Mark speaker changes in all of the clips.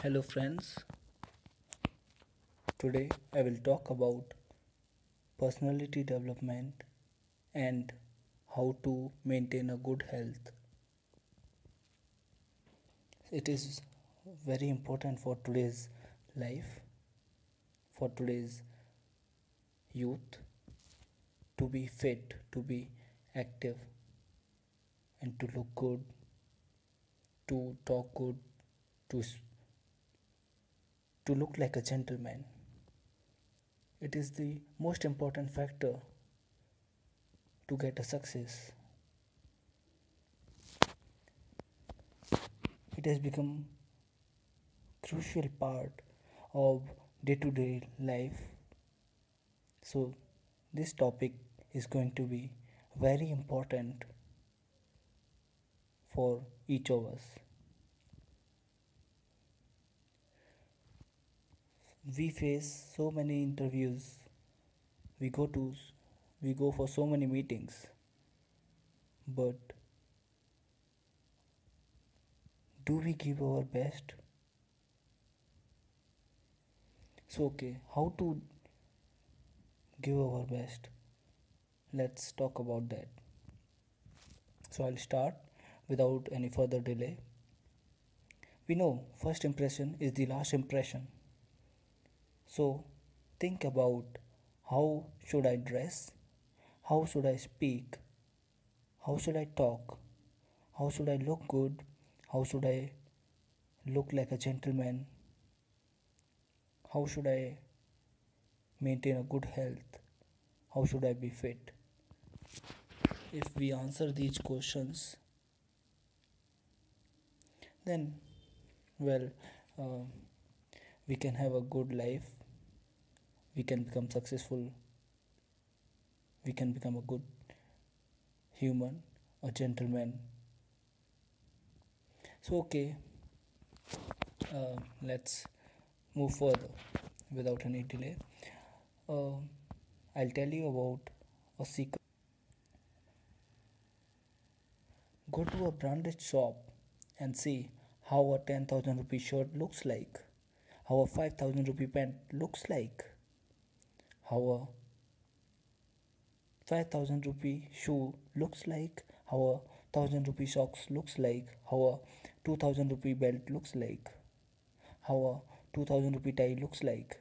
Speaker 1: Hello, friends. Today I will talk about personality development and how to maintain a good health. It is very important for today's life, for today's youth to be fit, to be active, and to look good, to talk good, to look like a gentleman. It is the most important factor to get a success. It has become crucial part of day-to-day life. So this topic is going to be very important for each of us. We face so many interviews. We go to we go for so many meetings. But do we give our best? So okay, how to give our best? Let's talk about that. So I'll start without any further delay. We know first impression is the last impression. So think about how should I dress? How should I speak? How should I talk? How should I look good? How should I look like a gentleman? How should I maintain a good health? How should I be fit? If we answer these questions, then well, uh, we can have a good life. We can become successful. We can become a good human, a gentleman. So okay, let's move further without any delay. Uh, I'll tell you about a secret. Go to a branded shop and see how a 10,000 rupee shirt looks like, how a 5,000 rupee pant looks like, how a 5,000 rupee shoe looks like, how a 1,000 rupee socks looks like, how a 2,000 rupee belt looks like, how a 2,000 rupee tie looks like.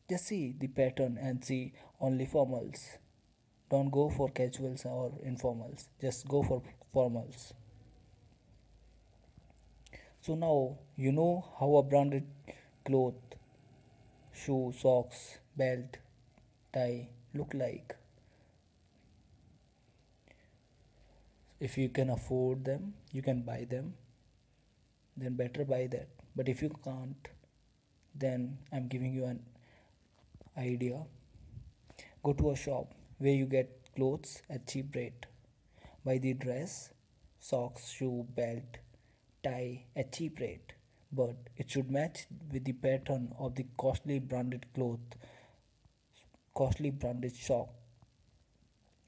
Speaker 1: Just see the pattern and see only formals. Don't go for casuals or informals, just go for formals. So now you know how a branded cloth, shoe, socks, belt, tie look like. If you can afford them, you can buy them, then better buy that. But if you can't, then I'm giving you an idea. Go to a shop where you get clothes at cheap rate. Buy the dress, socks, shoe, belt, tie at cheap rate. But it should match with the pattern of the costly branded cloth, costly branded sock,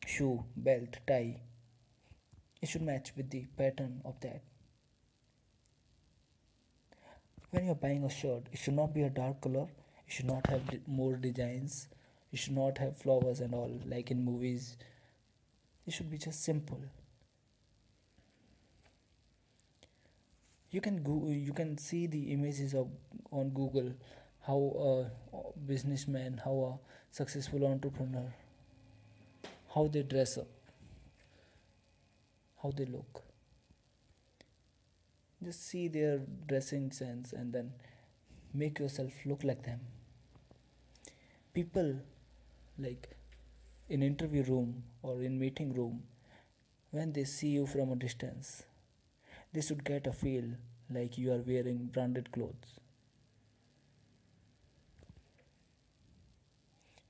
Speaker 1: shoe, belt, tie. It should match with the pattern of that. When you're buying a shirt, it should not be a dark color. It should not have more designs. It should not have flowers and all like in movies. It should be just simple. You can see the images of on Google how a businessman, how a successful entrepreneur, how they dress up, how they look. Just see their dressing sense and then make yourself look like them. People like in interview room or in meeting room, when they see you from a distance, they should get a feel like you are wearing branded clothes.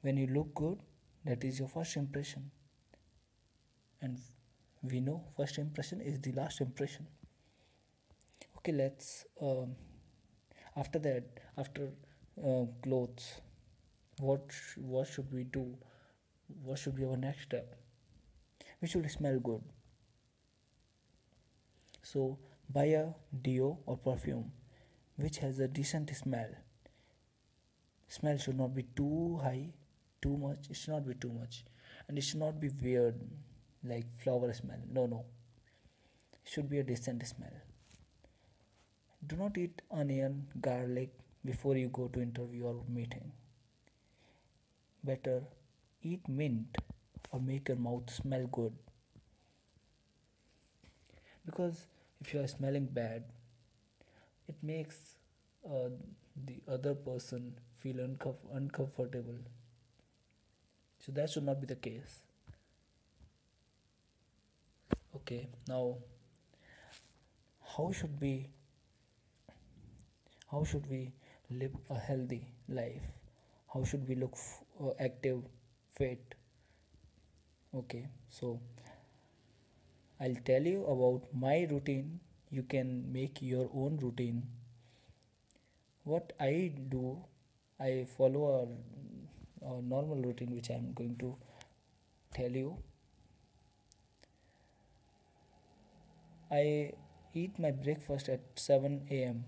Speaker 1: When you look good, that is your first impression, and we know first impression is the last impression. Okay, let's after that, after clothes, what should we do? What should be our next step? We should smell good. So buy a deo or perfume which has a decent smell. Smell should not be too high, too much. It should not be too much, and it should not be weird like flower smell. No, no. It should be a decent smell. Do not eat onion, garlic before you go to interview or meeting. Better eat mint or make your mouth smell good, because if you are smelling bad, it makes uh, the other person feel uncomfortable. So that should not be the case. Okay, now how should we how should we live a healthy life? How should we look active, fit? Okay, so I'll tell you about my routine. You can make your own routine. What I do, I follow a normal routine which I'm going to tell you. I eat my breakfast at 7 a.m.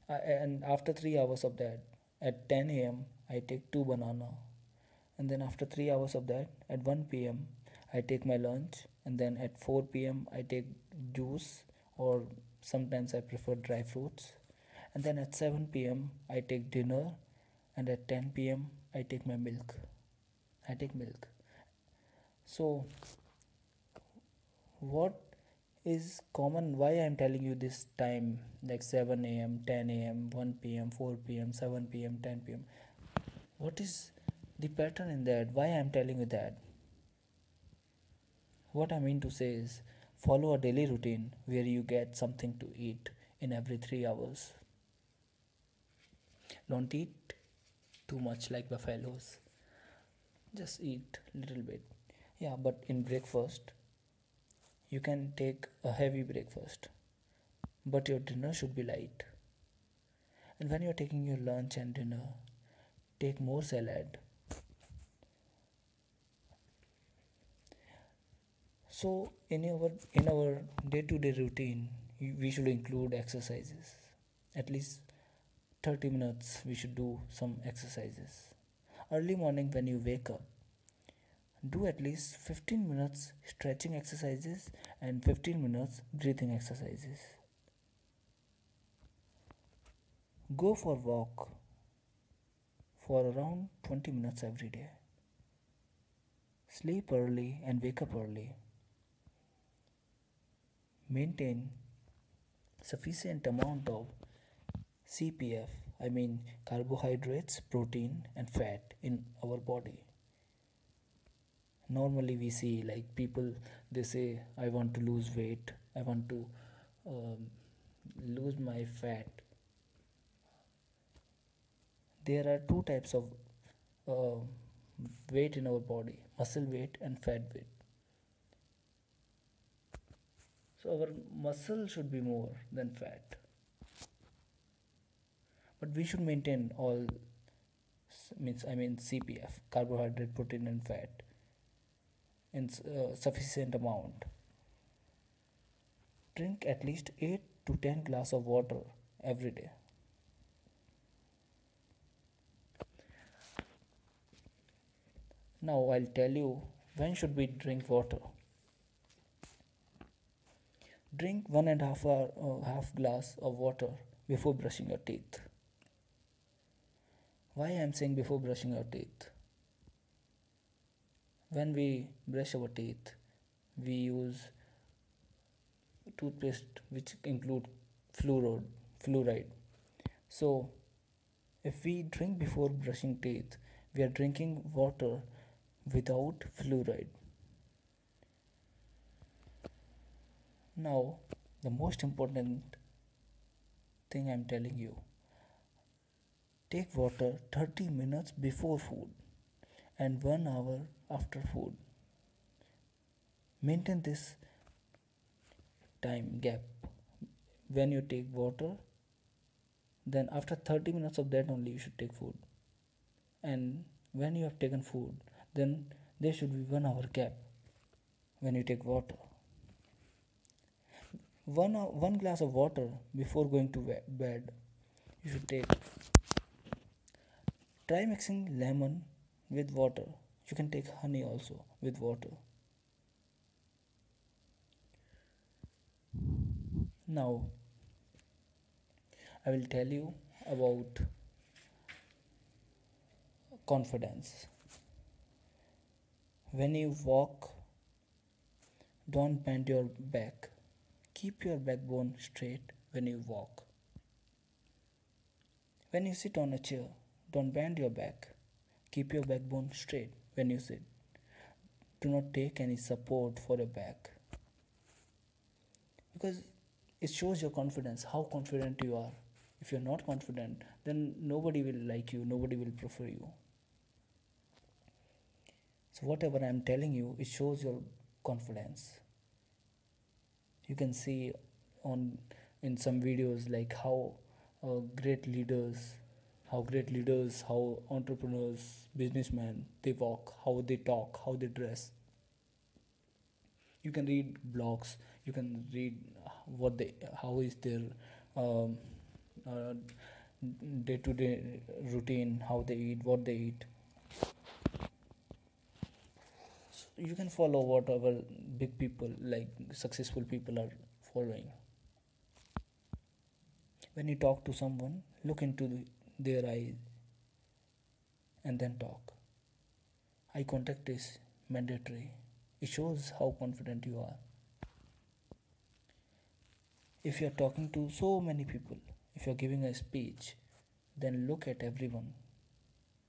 Speaker 1: And after 3 hours of that, at 10 a.m., I take two banana. And then after 3 hours of that, at 1 p.m., I take my lunch. And then at 4 p.m., I take juice, or sometimes I prefer dry fruits. And then at 7 p.m., I take dinner. And at 10 p.m., I take my milk. I take milk. So, what is common? Why I'm telling you this time, like 7 a.m., 10 a.m., 1 p.m., 4 p.m., 7 p.m., 10 p.m.? What is the pattern in that? Why I'm telling you that? What I mean to say is, follow a daily routine where you get something to eat in every 3 hours. Don't eat too much like buffaloes. Just eat little bit. Yeah, but in breakfast, you can take a heavy breakfast, but your dinner should be light. And when you're taking your lunch and dinner, take more salad. So in our day-to-day routine, we should include exercises. At least 30 minutes we should do some exercises. Early morning when you wake up, do at least 15 minutes stretching exercises and 15 minutes breathing exercises. Go for walk for around 20 minutes every day. Sleep early and wake up early. Maintain sufficient amount of CPF, I mean carbohydrates, protein and fat in our body. Normally we see like people, they say I want to lose weight, I want to um, lose my fat. There are two types of uh, weight in our body: muscle weight and fat weight. So our muscle should be more than fat, but we should maintain all, means I mean CPF, carbohydrate, protein and fat, in sufficient amount. Drink at least 8 to 10 glass of water every day. Now I'll tell you when should we drink water. Drink 1.5 glass of water before brushing your teeth. Why I'm saying before brushing our teeth? When we brush our teeth, we use toothpaste which include fluoride. So if we drink before brushing teeth, we are drinking water without fluoride. Now, the most important thing I'm telling you, take water 30 minutes before food and 1 hour after food. Maintain this time gap. When you take water, then after 30 minutes of that only you should take food. And when you have taken food, then there should be 1 hour gap when you take water. One glass of water before going to bed. You should take. Try mixing lemon with water. You can take honey also with water. Now I will tell you about confidence. When you walk, don't bend your back. Keep your backbone straight when you walk. When you sit on a chair, don't bend your back. Keep your backbone straight when you sit. Do not take any support for your back because it shows your confidence, how confident you are. If you're not confident, then nobody will like you, nobody will prefer you. So, whatever I'm telling you, it shows your confidence. You can see on in some videos like how great leaders, how entrepreneurs, businessmen, they walk, how they talk, how they dress. You can read blogs, you can read what they, how is their um, uh, day-to-day routine, how they eat, what they eat. So you can follow whatever big people like successful people are following. When you talk to someone, look into their eyes and then talk. Eye contact is mandatory. It shows how confident you are. If you are talking to so many people, if you are giving a speech, then look at everyone.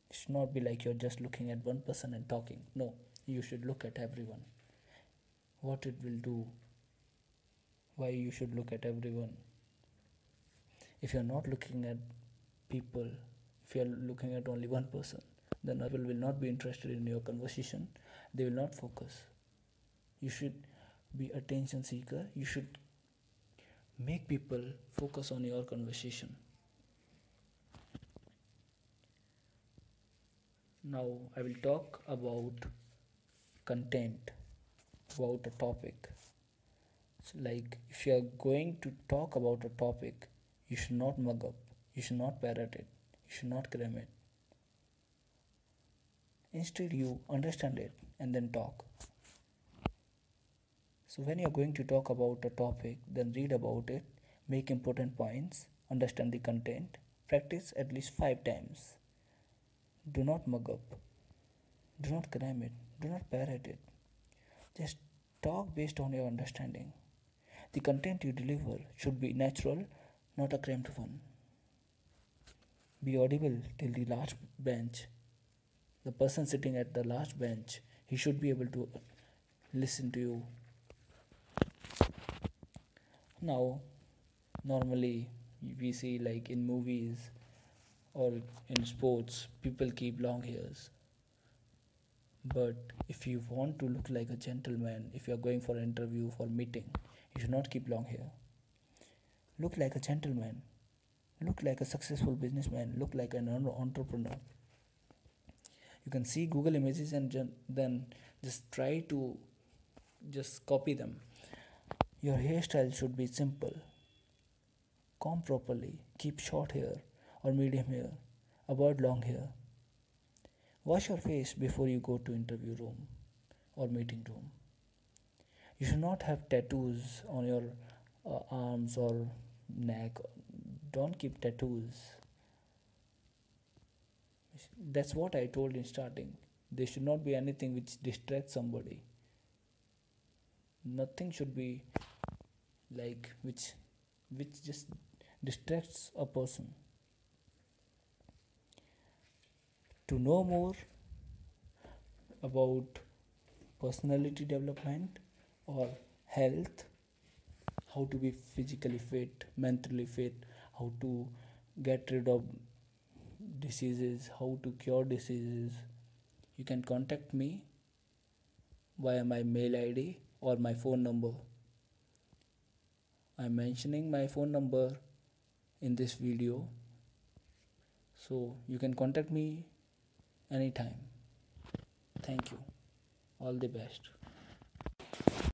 Speaker 1: It should not be like you're just looking at one person and talking. No, you should look at everyone. What it will do, why you should look at everyone. If you're not looking at people, if you're looking at only one person, then other people will not be interested in your conversation. They will not focus. You should be attention seeker. You should make people focus on your conversation. Now I will talk about content, about a topic. So like if you are going to talk about a topic, you should not mug up, you should not parrot it, you should not cram it. Instead you understand it and then talk. So when you are going to talk about a topic, then read about it, make important points, understand the content, practice at least 5 times. Do not mug up, do not cram it, do not parrot it. Just talk based on your understanding. The content you deliver should be natural, not a cramped one. Be audible till the last bench. The person sitting at the last bench, he should be able to listen to you. Now, normally we see like in movies or in sports, people keep long hairs. But if you want to look like a gentleman, if you are going for an interview, for meeting, you should not keep long hair. Look like a gentleman. Look like a successful businessman. Look like an entrepreneur. You can see Google images and then just try to just copy them. Your hairstyle should be simple. Comb properly. Keep short hair or medium hair. Avoid long hair. Wash your face before you go to interview room or meeting room. You should not have tattoos on your arms or neck. Don't keep tattoos. That's what I told in starting. There should not be anything which distracts somebody. Nothing should be like which just distracts a person. To know more about personality development or health, how to be physically fit, mentally fit, how to get rid of diseases, how to cure diseases, you can contact me via my mail ID or my phone number. I'm mentioning my phone number in this video, so you can contact me anytime. Thank you. All the best.